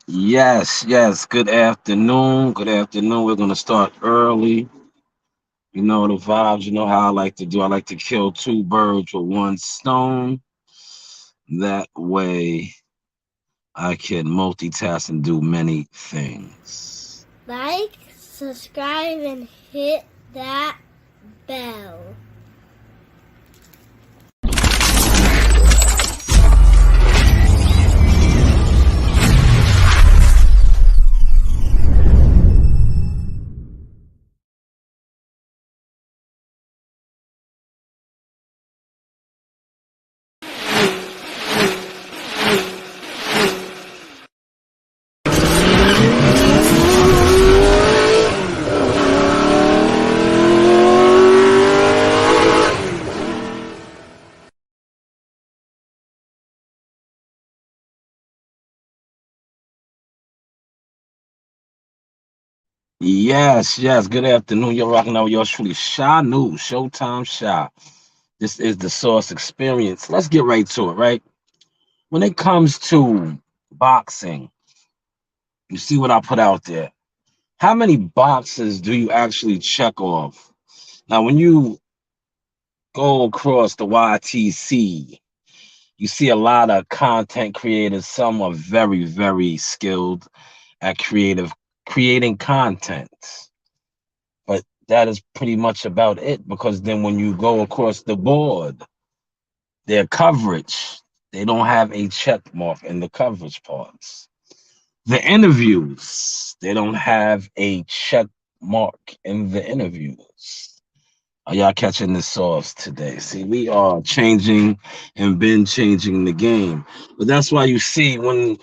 Yes, yes. Good afternoon. Good afternoon. We're gonna start early. You know the vibes. You know how I like to do. I like to kill two birds with one stone. That way I can multitask and do many things. Like, subscribe, and hit that bell. Yes, yes. Good afternoon. You're rocking out with yours truly, Shy News, Showtime Shy. This is the Source Experience. Let's get right to it, right? When it comes to boxing, you see what I put out there. How many boxes do you actually check off? Now, when you go across the YTC, you see a lot of content creators. Some are very, very skilled at creating content. But that is pretty much about it because then when you go across the board, their coverage, they don't have a check mark in the coverage parts. The interviews, they don't have a check mark in the interviews. Are y'all catching the sauce today? See, we are changing and been changing the game. But that's why you see when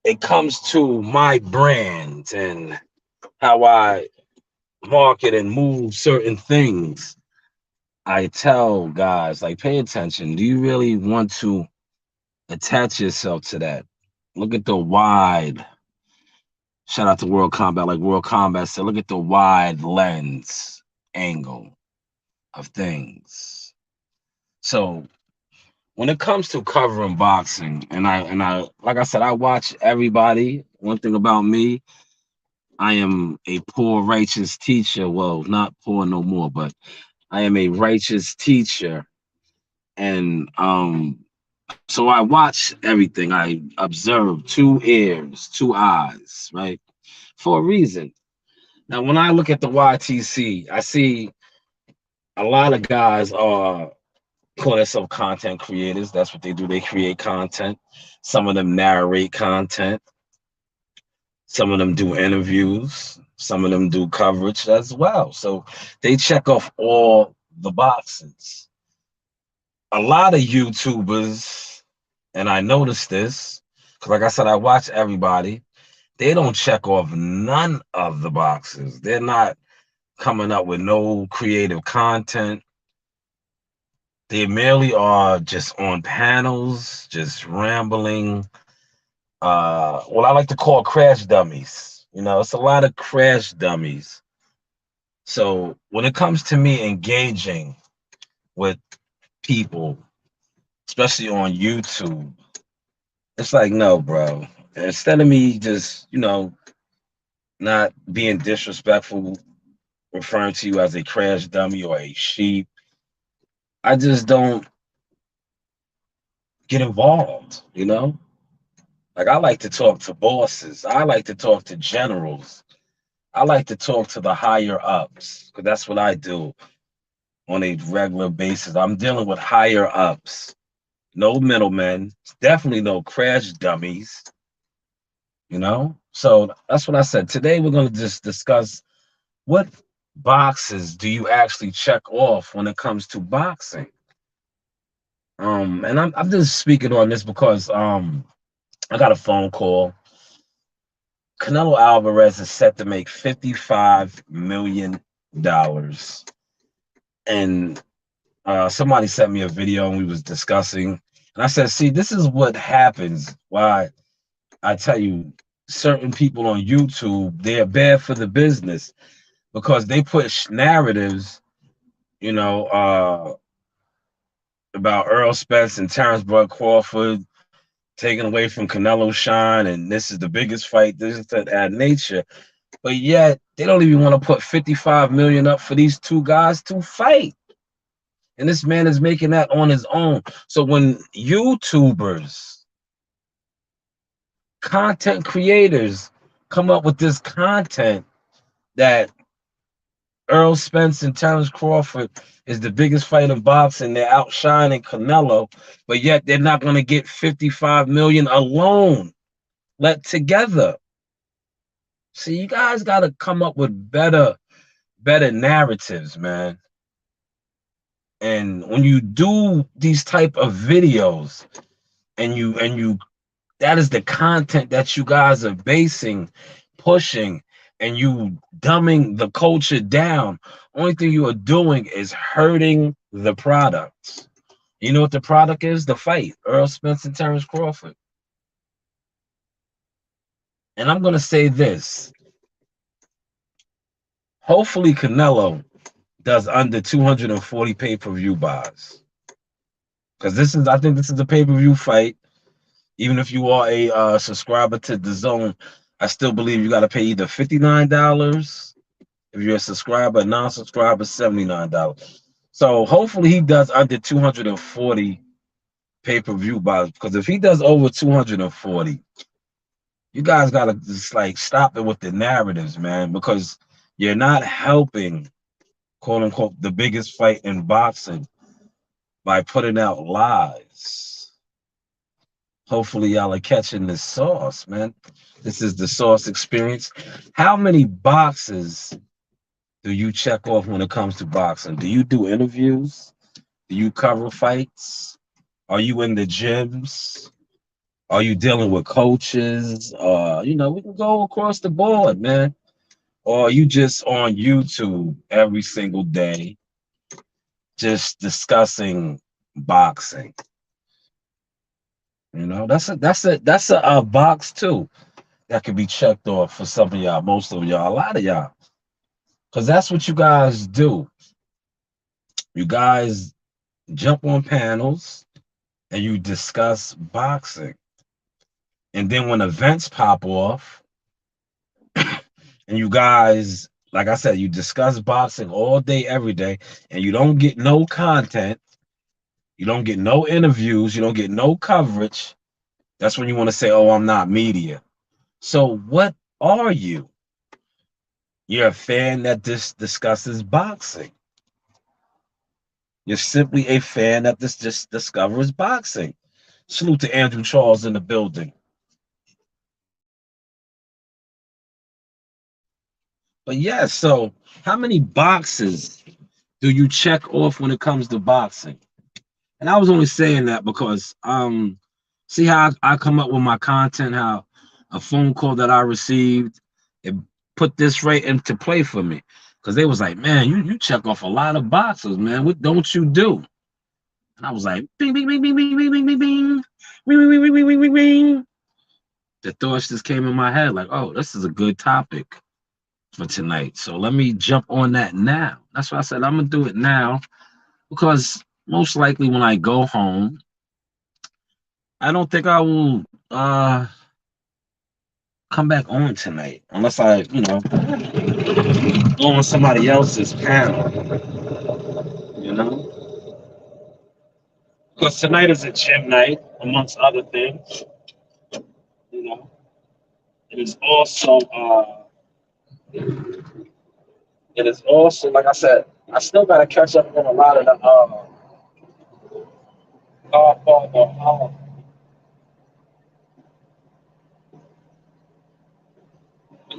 it comes to my brand and how I market and move certain things, I tell guys, like, pay attention. Do you really want to attach yourself to that? Look at the wide. Shout out to World Combat. Like World Combat said, look at the wide lens angle of things. So when it comes to covering boxing, and I like I said, I watch everybody. One thing about me, I am a poor righteous teacher. Well, not poor no more, but I am a righteous teacher. And so I watch everything. I observe two ears, two eyes, right? For a reason. Now, when I look at the YTC, I see a lot of guys are call themselves content creators. That's what they do. They create content. Some of them narrate content. Some of them do interviews. Some of them do coverage as well. So they check off all the boxes. A lot of YouTubers, and I noticed this, because like I said, I watch everybody. They don't check off none of the boxes. They're not coming up with no creative content. They merely are just on panels, just rambling. What I like to call crash dummies. You know, it's a lot of crash dummies. So when it comes to me engaging with people, especially on YouTube, it's like, no, bro. Instead of me just, not being disrespectful, referring to you as a crash dummy or a sheep, I just don't get involved, you know? Like I like to talk to bosses. I like to talk to generals. I like to talk to the higher ups because that's what I do on a regular basis. I'm dealing with higher ups, no middlemen, definitely no crash dummies, you know? So that's what I said. Today we're going to just discuss what boxes do you actually check off when it comes to boxing. And I'm just speaking on this because I got a phone call. Canelo Alvarez is set to make $55 million. And somebody sent me a video and we was discussing. And I said, see, this is what happens. Why I tell you, certain people on YouTube, they're bad for the business because they push narratives, you know, about Earl Spence and Terrence Bud Crawford, taken away from Canelo shine, and this is the biggest fight. This is that nature, but yet they don't even want to put 55 million up for these two guys to fight. And this man is making that on his own. So when YouTubers, content creators come up with this content that Earl Spence and Terence Crawford is the biggest fight in boxing, they're outshining Canelo, but yet they're not going to get 55 million alone, let together. See, you guys got to come up with better narratives, man. And when you do these type of videos and you that is the content that you guys are basing, pushing, and you dumbing the culture down, only thing you are doing is hurting the product. You know what the product is? The fight. Earl Spence and Terence Crawford. And I'm going to say this. Hopefully Canelo does under 240 pay-per-view buys. Because I think this is a pay-per-view fight. Even if you are a subscriber to DAZN, I still believe you got to pay either $59. If you're a subscriber, non-subscriber, $79. So hopefully he does under 240 pay-per-view buys. Because if he does over 240, you guys got to just like stop it with the narratives, man. Because you're not helping, quote unquote, the biggest fight in boxing by putting out lies. Hopefully y'all are catching this sauce, man. This is the Sauce Experience. How many boxes do you check off when it comes to boxing? Do you do interviews? Do you cover fights? Are you in the gyms? Are you dealing with coaches? We can go across the board, man. Or are you just on YouTube every single day, just discussing boxing? That's a box too that could be checked off for some of y'all, most of y'all, a lot of y'all. Because that's what you guys do. You guys jump on panels and you discuss boxing. And then when events pop off, and you guys, like I said, you discuss boxing all day, every day, and you don't get no content, you don't get no interviews, you don't get no coverage, that's when you want to say, oh, I'm not media. So what are you? You're a fan that discusses boxing. You're simply a fan that just discovers boxing. Salute to Andrew Charles in the building. But yeah, so how many boxes do you check off when it comes to boxing? And I was only saying that because see how I come up with my content, how a phone call that I received, it put this right into play for me. Because they was like, man, you check off a lot of boxes, man. What don't you do? And I was like, bing, bing, bing, bing, bing, bing, bing, bing, bing, bing, bing, bing, bing, bing, bing, bing. The thoughts just came in my head like, oh, this is a good topic for tonight. So let me jump on that now. That's why I said I'm gonna do it now, because most likely when I go home, I don't think I will come back on tonight unless I, go on somebody else's panel, because tonight is a gym night, amongst other things. It is also like I said, I still gotta catch up on a lot of the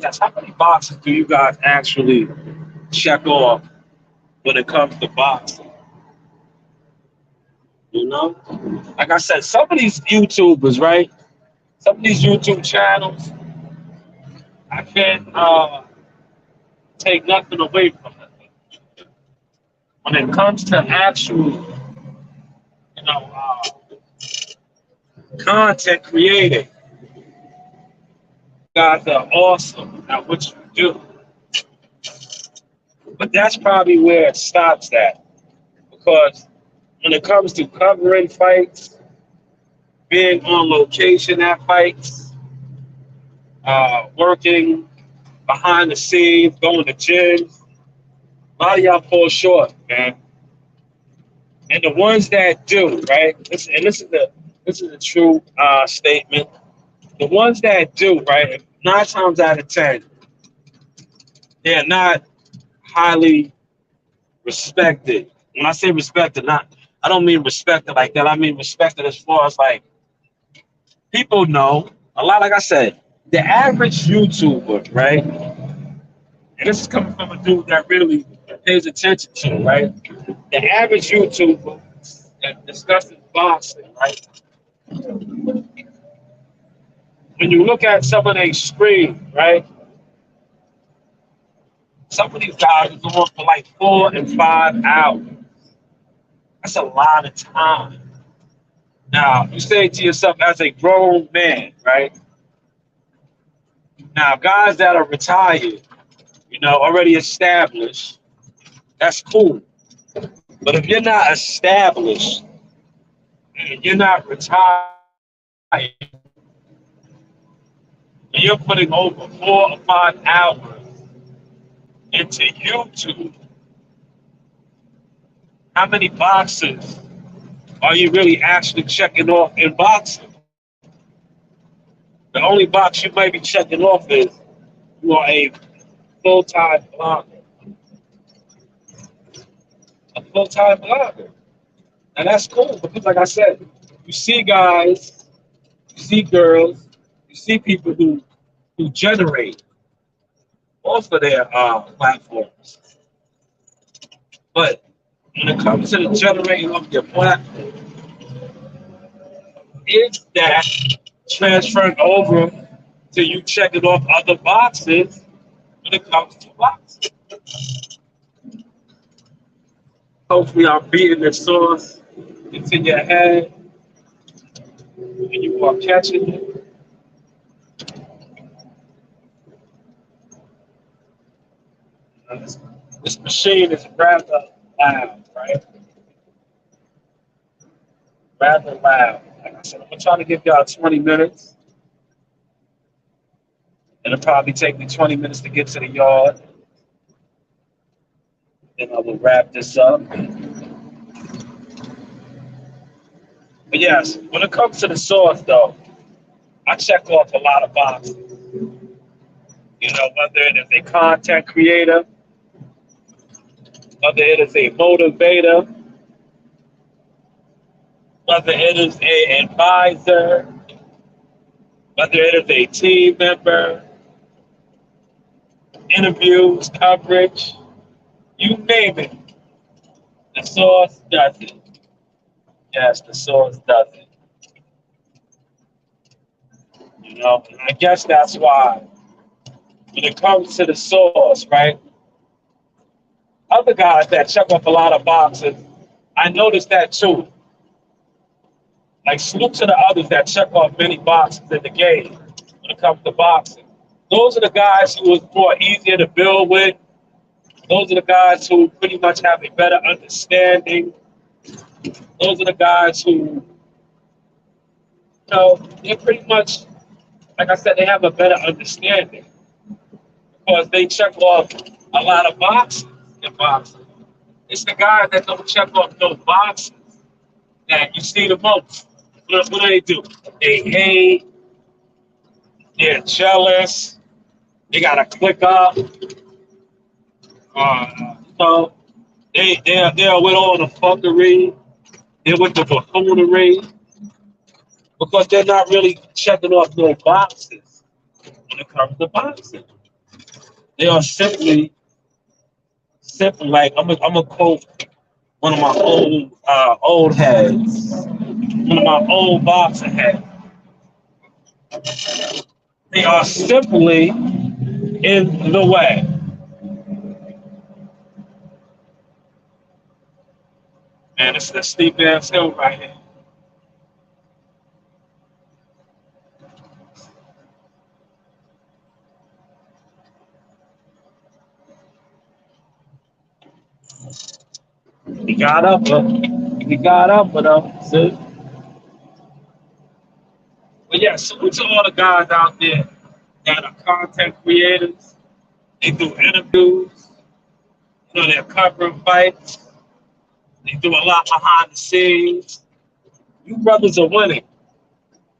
that's how many boxes do you guys actually check off when it comes to boxing? Like I said, some of these YouTubers, right? Some of these YouTube channels, I can't take nothing away from them. When it comes to actual, content creating, you guys are awesome at what you do. But that's probably where it stops at. Because when it comes to covering fights, being on location at fights, working behind the scenes, going to gyms. A lot of y'all fall short, man. And the ones that do, right? This is a true statement. The ones that do, right? 9 times out of 10, they're not highly respected. When I say respected, not I don't mean respected like that. I mean respected as far as like people know a lot. Like I said, the average YouTuber, right? And this is coming from a dude that really pays attention to, right? The average YouTuber that discusses boxing, right? When you look at some of their screen, right? Some of these guys are going for like 4 and 5 hours. That's a lot of time. Now, you say to yourself as a grown man, right? Now, guys that are retired, already established, that's cool. But if you're not established and you're not retired, and you're putting over 4 or 5 hours into YouTube, how many boxes are you really actually checking off in boxing? The only box you might be checking off is you are a full-time blogger. A full-time blogger. And that's cool because, like I said, you see guys, you see girls, you see people who generate off of their platforms. But when it comes to the generating of your platform, is that transferring over to you checking off other boxes when it comes to boxing? Hopefully, I'm beating the source into your head and you are catching it. This machine is rather loud, right? Rather loud. Like I said, I'm gonna try to give y'all 20 minutes. It'll probably take me 20 minutes to get to the yard. Then I will wrap this up. But yes, when it comes to the source, though, I check off a lot of boxes. Whether it is a content creator, whether it is a motivator, whether it is an advisor, whether it is a team member, interviews, coverage, you name it. The source does it. Yes, the source does it. And I guess that's why when it comes to the source, right? Other guys that check off a lot of boxes, I noticed that too. Like salute to the others that check off many boxes in the game when it comes to boxing. Those are the guys who is more easier to build with. Those are the guys who pretty much have a better understanding. Those are the guys who, they're pretty much, like I said, they have a better understanding because they check off a lot of boxes in boxing. It's the guys that don't check off those boxes that you see the most. What do they do? They hate, they're jealous, they gotta click up. So they're with all the fuckery, they're with the buffoonery, because they're not really checking off no boxes when it comes to boxing. They are simply like I'm a quote one of my old heads, one of my old boxing heads. They are simply in the way. Man, it's a steep ass hill right here. He got up, but he got up, but see. salute to all the guys out there that are content creators. They do interviews. You know, they're covering fights. They do a lot behind the scenes. You brothers are winning.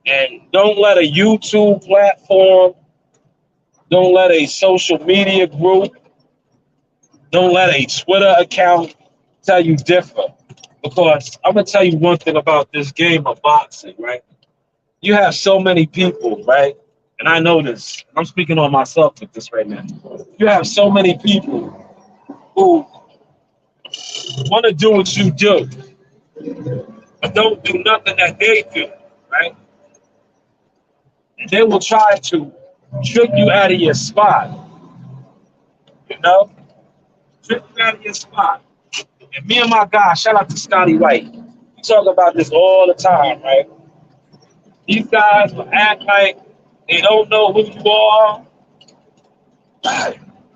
And don't let a YouTube platform, don't let a social media group, don't let a Twitter account tell you different. Because I'm going to tell you one thing about this game of boxing, right? You have so many people, right? And I know this. I'm speaking on myself with this right now. You have so many people who want to do what you do, but don't do nothing that they do, right? And they will try to trick you out of your spot, you know? Trick you out of your spot. And me and my guy, shout out to Scotty White, we talk about this all the time, right? These guys will act like they don't know who you are.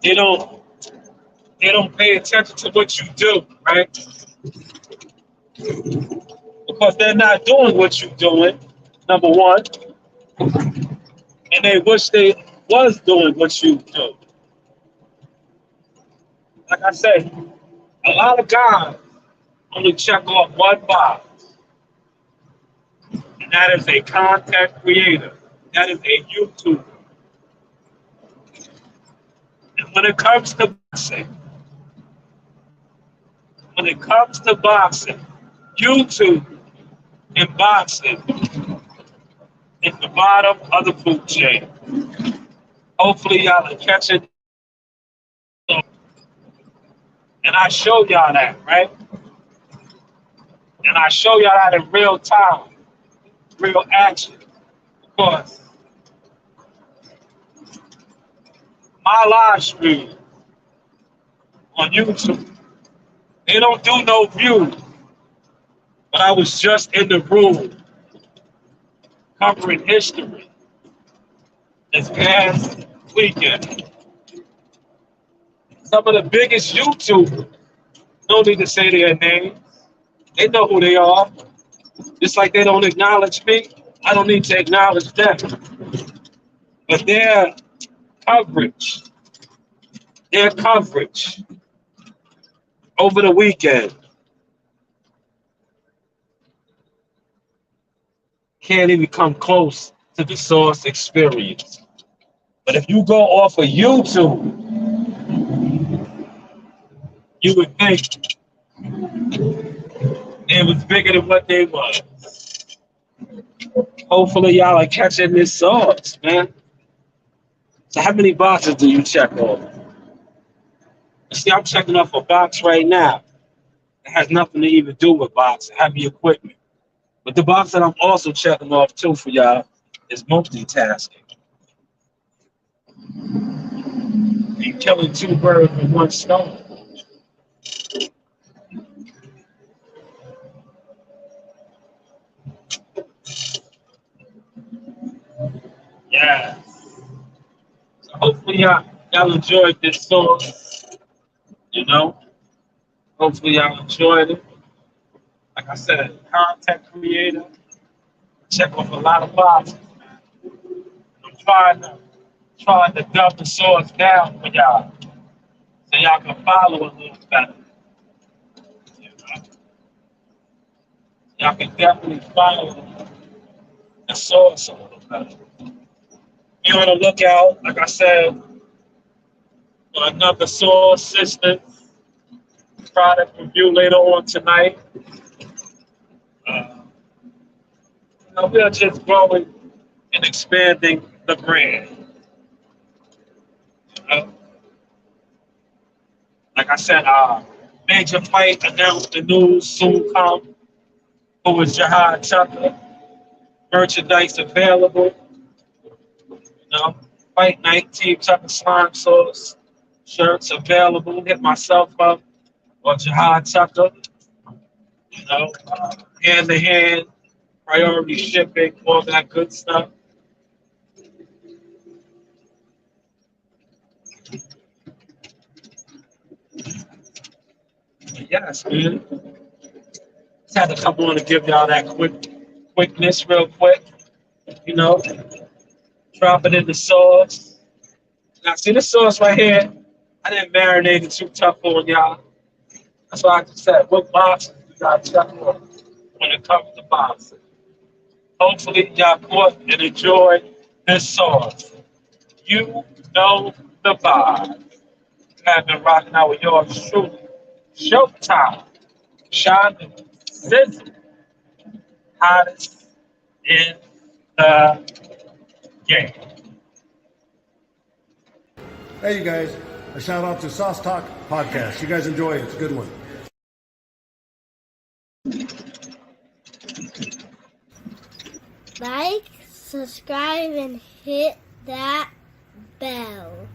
They don't pay attention to what you do, right? Because they're not doing what you're doing, number one. And they wish they was doing what you do. Like I said, a lot of guys only check off one box, and that is a content creator. That is a YouTuber. And when it comes to boxing, YouTube and boxing is the bottom of the food chain. Hopefully y'all are catching. And I show y'all that, right? And I show y'all that in real time, real action. Because my live stream on YouTube, they don't do no views. But I was just in the room covering history this past weekend. Some of the biggest YouTubers, don't need to say their names. They know who they are. Just like they don't acknowledge me, I don't need to acknowledge them. But their coverage over the weekend can't even come close to the Source experience. But if you go off of YouTube, you would think it was bigger than what they was. Hopefully y'all are catching this Source, man. So how many boxes do you check off? See, I'm checking off a box right now. It has nothing to even do with boxing, heavy equipment. But the box that I'm also checking off too for y'all is multitasking. You're killing two birds with one stone. Yeah. So hopefully y'all enjoyed this song. You know? Hopefully y'all enjoyed it. Like I said, content creator. Check off a lot of boxes, man. I'm trying to dump the Source down for y'all. So y'all can follow a little better. You know? Y'all can definitely follow the Source a little better. Be on the lookout, like I said, for another Source system product review later on tonight. We are just growing and expanding the brand. Like I said, major fight announced the news soon come. Who was Jihad Tucker? Merchandise available. Fight night, Team Tucker Slime Sauce shirts available. Hit myself up or Jihad Tucker. Hand to hand, priority shipping, all that good stuff. Yes, man. Just had to come on and give y'all that quickness real quick. You know, drop it in the sauce. Now, see this sauce right here? I didn't marinate it too tough on y'all. That's why I just said, what boxes you got to check on when it comes to boxing? Hopefully, y'all caught and enjoyed this sauce. You know the vibe. I've been rocking out with yours truly. Showtime. Shining. Sizzle. Hottest in the game. Hey, you guys. A shout out to Sauce Talk Podcast. You guys enjoy it. It's a good one. Like, subscribe, and hit that bell.